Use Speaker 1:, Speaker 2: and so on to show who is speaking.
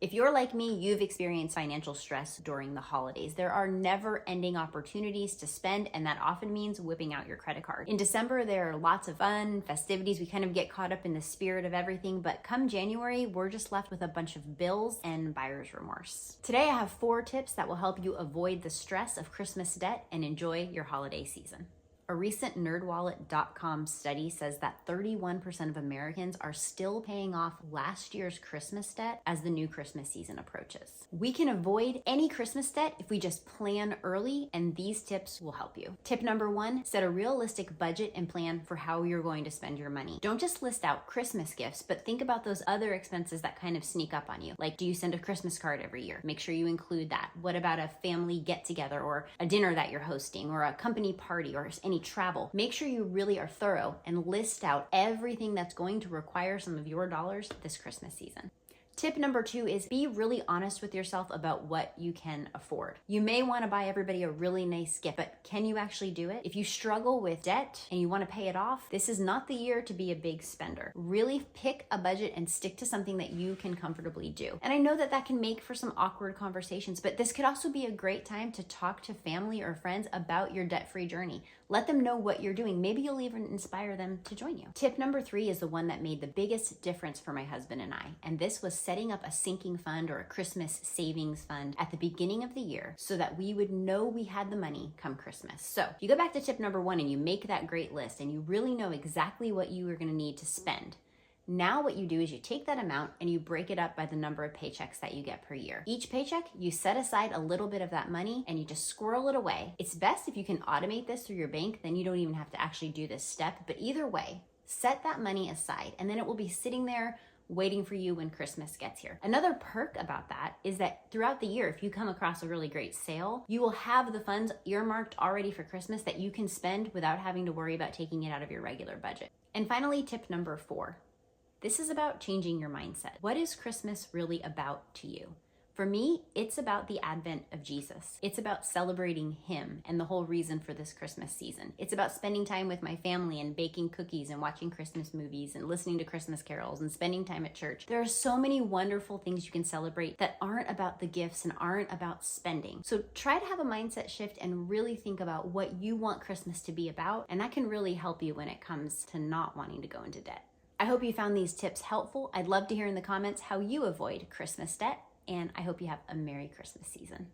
Speaker 1: If you're like me, you've experienced financial stress during the holidays. There are never ending opportunities to spend, and that often means whipping out your credit card. In December, there are lots of fun, festivities. We kind of get caught up in the spirit of everything, but come January, we're just left with a bunch of bills and buyer's remorse. Today, I have 4 tips that will help you avoid the stress of Christmas debt and enjoy your holiday season. A recent NerdWallet.com study says that 31% of Americans are still paying off last year's Christmas debt as the new Christmas season approaches. We can avoid any Christmas debt if we just plan early, and these tips will help you. Tip number 1, set a realistic budget and plan for how you're going to spend your money. Don't just list out Christmas gifts, but think about those other expenses that kind of sneak up on you. Like, do you send a Christmas card every year? Make sure you include that. What about a family get together or a dinner that you're hosting or a company party or any travel? Make sure you really are thorough and list out everything that's going to require some of your dollars this Christmas season. Tip number 2 is be really honest with yourself about what you can afford. You may want to buy everybody a really nice gift, but can you actually do it? If you struggle with debt and you want to pay it off, this is not the year to be a big spender. Really pick a budget and stick to something that you can comfortably do. And I know that that can make for some awkward conversations, but this could also be a great time to talk to family or friends about your debt-free journey. Let them know what you're doing. Maybe you'll even inspire them to join you. Tip number 3 is the one that made the biggest difference for my husband and I, and this was setting up a sinking fund or a Christmas savings fund at the beginning of the year so that we would know we had the money come Christmas. So if you go back to tip number 1 and you make that great list and you really know exactly what you are going to need to spend, now what you do is you take that amount and you break it up by the number of paychecks that you get per year. Each paycheck, you set aside a little bit of that money and you just squirrel it away. It's best if you can automate this through your bank, then you don't even have to actually do this step. But either way, set that money aside and then it will be sitting there waiting for you when Christmas gets here. Another perk about that is that throughout the year, if you come across a really great sale, you will have the funds earmarked already for Christmas that you can spend without having to worry about taking it out of your regular budget. And finally, tip number 4. This is about changing your mindset. What is Christmas really about to you? For me, it's about the advent of Jesus. It's about celebrating him and the whole reason for this Christmas season. It's about spending time with my family and baking cookies and watching Christmas movies and listening to Christmas carols and spending time at church. There are so many wonderful things you can celebrate that aren't about the gifts and aren't about spending. So try to have a mindset shift and really think about what you want Christmas to be about, and that can really help you when it comes to not wanting to go into debt. I hope you found these tips helpful. I'd love to hear in the comments how you avoid Christmas debt, and I hope you have a Merry Christmas season.